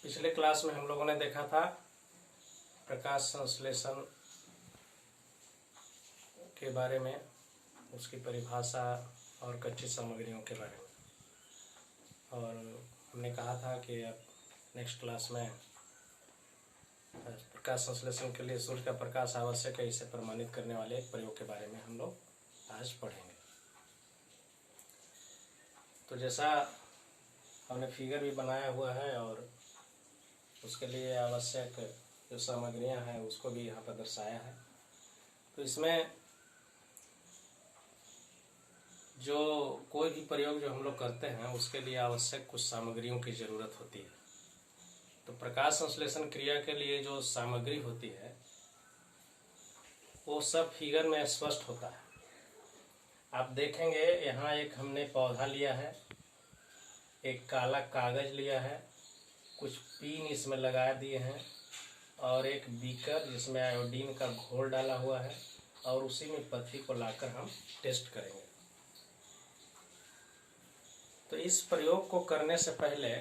पिछले क्लास में हम लोगों ने देखा था प्रकाश संश्लेषण के बारे में, उसकी परिभाषा और कच्ची सामग्रियों के बारे में। और हमने कहा था कि अब नेक्स्ट क्लास में प्रकाश संश्लेषण के लिए सूर्य का प्रकाश आवश्यक है, इसे प्रमाणित करने वाले एक प्रयोग के बारे में हम लोग आज पढ़ेंगे। तो जैसा हमने फिगर भी बनाया हुआ है और उसके लिए आवश्यक जो सामग्रियां हैं उसको भी यहाँ पर दर्शाया है। तो इसमें जो कोई भी प्रयोग जो हम लोग करते हैं उसके लिए आवश्यक कुछ सामग्रियों की ज़रूरत होती है। तो प्रकाश संश्लेषण क्रिया के लिए जो सामग्री होती है वो सब फिगर में स्पष्ट होता है। आप देखेंगे यहाँ एक हमने पौधा लिया है, एक काला कागज लिया है, कुछ पिन इसमें लगा दिए हैं और एक बीकर जिसमें आयोडीन का घोल डाला हुआ है और उसी में पत्ती को लाकर हम टेस्ट करेंगे। तो इस प्रयोग को करने से पहले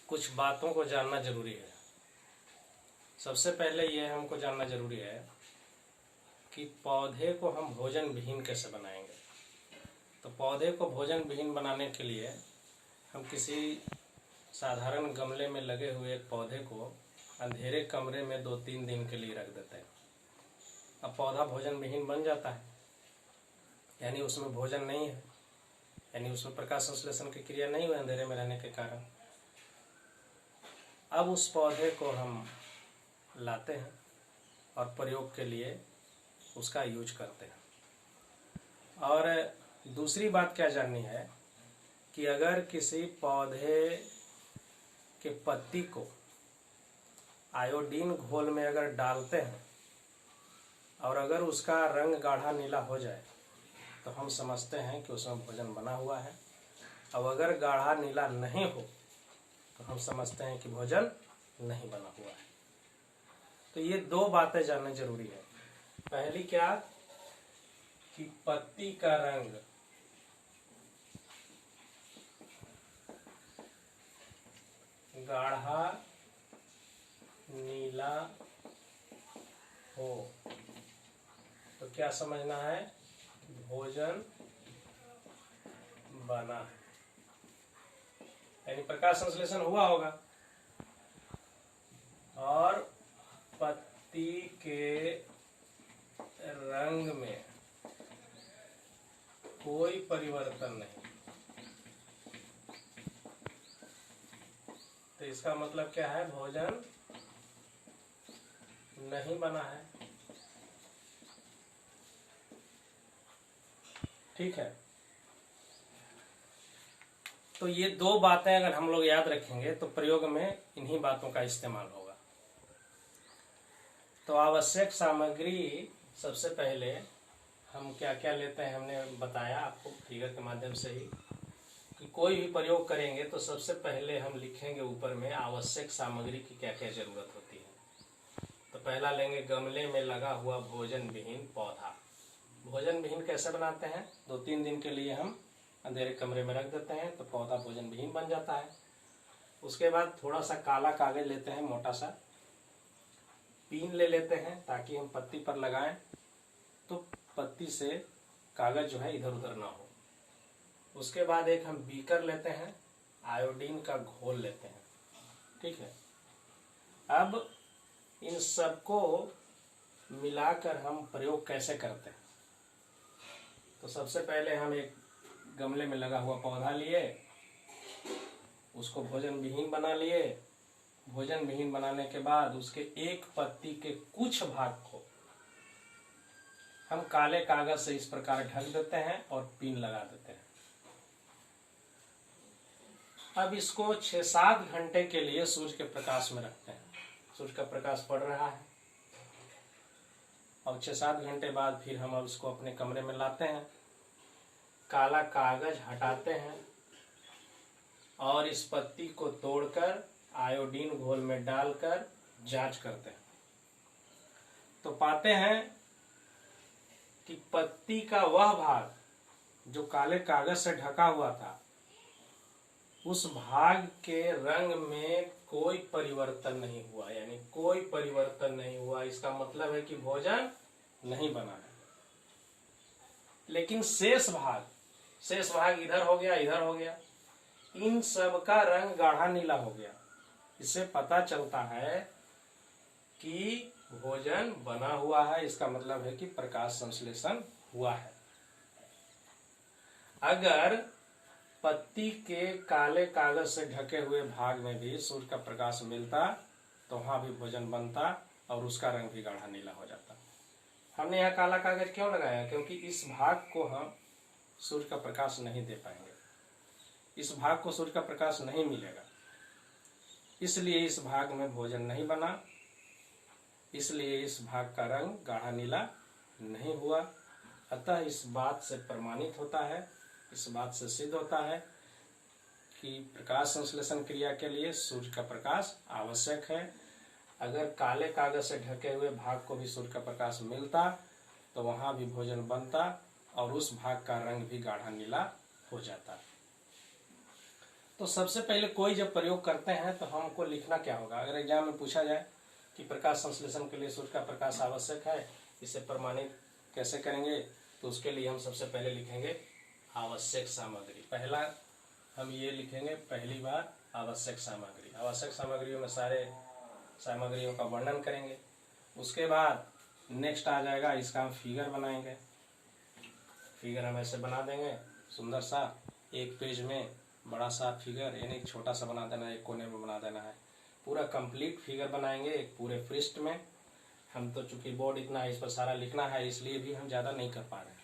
कुछ बातों को जानना जरूरी है। सबसे पहले यह हमको जानना जरूरी है कि पौधे को हम भोजन विहीन कैसे बनाएंगे। तो पौधे को भोजन विहीन बनाने के लिए हम किसी साधारण गमले में लगे हुए एक पौधे को अंधेरे कमरे में 2-3 दिन के लिए रख देते हैं। अब पौधा भोजन विहीन बन जाता है, यानी उसमें भोजन नहीं है, यानी उसमें प्रकाश संश्लेषण की क्रिया नहीं हुई अंधेरे में रहने के कारण। अब उस पौधे को हम लाते हैं और प्रयोग के लिए उसका यूज करते हैं। और दूसरी बात क्या जाननी है कि अगर किसी पौधे के पत्ती को आयोडीन घोल में अगर डालते हैं और अगर उसका रंग गाढ़ा नीला हो जाए तो हम समझते हैं कि उसमें भोजन बना हुआ है। अब अगर गाढ़ा नीला नहीं हो तो हम समझते हैं कि भोजन नहीं बना हुआ है। तो ये दो बातें जानना जरूरी है। पहली क्या कि पत्ती का रंग गाढ़ा नीला हो तो क्या समझना है, भोजन बना है, यानी प्रकाश संश्लेषण हुआ होगा। और पत्ती के रंग में कोई परिवर्तन नहीं, तो इसका मतलब क्या है, भोजन नहीं बना है। ठीक है। तो ये दो बातें अगर हम लोग याद रखेंगे तो प्रयोग में इन्हीं बातों का इस्तेमाल होगा। तो आवश्यक सामग्री सबसे पहले हम क्या क्या लेते हैं हमने बताया आपको फिगर के माध्यम से ही कि कोई भी प्रयोग करेंगे तो सबसे पहले हम लिखेंगे ऊपर में आवश्यक सामग्री की क्या क्या जरूरत होती है। तो पहला लेंगे गमले में लगा हुआ भोजन विहीन पौधा। भोजन विहीन कैसे बनाते हैं, 2-3 दिन के लिए हम अंधेरे कमरे में रख देते हैं तो पौधा भोजन विहीन बन जाता है। उसके बाद थोड़ा सा काला कागज लेते हैं, मोटा सा पिन ले लेते हैं ताकि हम पत्ती पर लगाएं तो पत्ती से कागज जो है इधर उधर ना हो। उसके बाद एक हम बीकर लेते हैं, आयोडीन का घोल लेते हैं। ठीक है। अब इन सबको मिलाकर हम प्रयोग कैसे करते हैं। तो सबसे पहले हम एक गमले में लगा हुआ पौधा लिए, उसको भोजन विहीन बना लिए। भोजन विहीन बनाने के बाद उसके एक पत्ती के कुछ भाग को हम काले कागज से इस प्रकार ढक देते हैं और पिन लगा देते हैं। अब इसको 6-7 घंटे के लिए सूर्य के प्रकाश में रखते हैं। सूर्य का प्रकाश पड़ रहा है और 6-7 घंटे बाद फिर हम अब इसको अपने कमरे में लाते हैं, काला कागज हटाते हैं और इस पत्ती को तोड़कर आयोडीन घोल में डालकर जांच करते हैं। तो पाते हैं कि पत्ती का वह भाग जो काले कागज से ढका हुआ था उस भाग के रंग में कोई परिवर्तन नहीं हुआ, यानी कोई परिवर्तन नहीं हुआ, इसका मतलब है कि भोजन नहीं बना है। लेकिन शेष भाग इधर हो गया, इधर हो गया, इन सब का रंग गाढ़ा नीला हो गया। इससे पता चलता है कि भोजन बना हुआ है, इसका मतलब है कि प्रकाश संश्लेषण हुआ है। अगर पत्ती के काले कागज से ढके हुए भाग में भी सूर्य का प्रकाश मिलता तो वहां भी भोजन बनता और उसका रंग भी गाढ़ा नीला हो जाता। हमने यहाँ काला कागज क्यों लगाया? क्योंकि इस भाग को हम सूर्य का प्रकाश नहीं दे पाएंगे, इस भाग को सूर्य का प्रकाश नहीं मिलेगा, इसलिए इस भाग में भोजन नहीं बना, इसलिए इस भाग का रंग गाढ़ा नीला नहीं हुआ। अतः इस बात से प्रमाणित होता है, इस बात से सिद्ध होता है कि प्रकाश संश्लेषण क्रिया के लिए सूर्य का प्रकाश आवश्यक है। अगर काले कागज से ढके हुए भाग को भी सूर्य का प्रकाश मिलता तो वहां भी भोजन बनता और उस भाग का रंग भी गाढ़ा नीला हो जाता। तो सबसे पहले कोई जब प्रयोग करते हैं तो हमको लिखना क्या होगा? अगर एग्जाम में पूछा जाए कि प्रकाश संश्लेषण के लिए सूर्य का प्रकाश आवश्यक है, इसे प्रमाणित कैसे करेंगे, तो उसके लिए हम सबसे पहले लिखेंगे आवश्यक सामग्री। पहला हम ये लिखेंगे, पहली बार आवश्यक सामग्री। आवश्यक सामग्रियों में सारे सामग्रियों का वर्णन करेंगे। उसके बाद नेक्स्ट आ जाएगा, इसका हम फिगर बनाएंगे। फिगर हम ऐसे बना देंगे सुंदर सा, एक पेज में बड़ा सा फिगर, यानी छोटा सा बना देना है, एक कोने में बना देना है। पूरा कंप्लीट फिगर बनाएंगे एक पूरे पृष्ठ में। हम तो चूंकि बोर्ड इतना है, इस पर सारा लिखना है, इसलिए भी हम ज्यादा नहीं कर पा रहे हैं।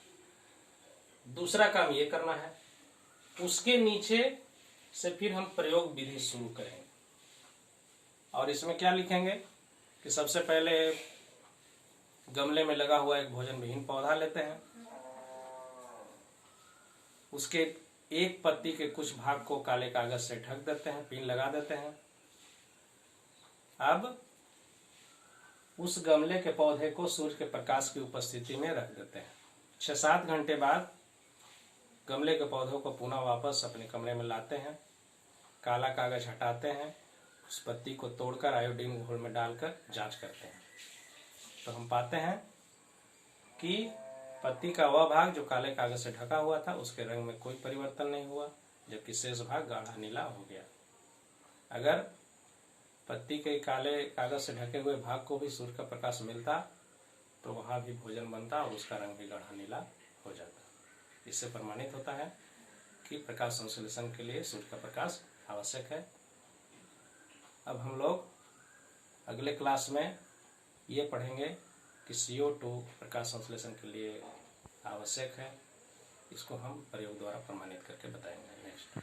दूसरा काम ये करना है, उसके नीचे से फिर हम प्रयोग विधि शुरू करेंगे। और इसमें क्या लिखेंगे कि सबसे पहले गमले में लगा हुआ एक भोजन विहीन पौधा लेते हैं, उसके एक पत्ती के कुछ भाग को काले कागज से ढक देते हैं, पिन लगा देते हैं। अब उस गमले के पौधे को सूर्य के प्रकाश की उपस्थिति में रख देते हैं। 6-7 घंटे बाद गमले के पौधों को पुनः वापस अपने कमरे में लाते हैं, काला कागज हटाते हैं, उस पत्ती को तोड़कर आयोडीन घोल में डालकर जांच करते हैं। तो हम पाते हैं कि पत्ती का वह भाग जो काले कागज से ढका हुआ था उसके रंग में कोई परिवर्तन नहीं हुआ, जबकि शेष भाग गाढ़ा नीला हो गया। अगर पत्ती के काले कागज से ढके हुए भाग को भी सूर्य का प्रकाश मिलता तो वहां भी भोजन बनता और उसका रंग भी गाढ़ा नीला हो जाता। इससे प्रमाणित होता है कि प्रकाश संश्लेषण के लिए सूर्य का प्रकाश आवश्यक है। अब हम लोग अगले क्लास में ये पढ़ेंगे कि CO2 प्रकाश संश्लेषण के लिए आवश्यक है। इसको हम प्रयोग द्वारा प्रमाणित करके बताएंगे नेक्स्ट।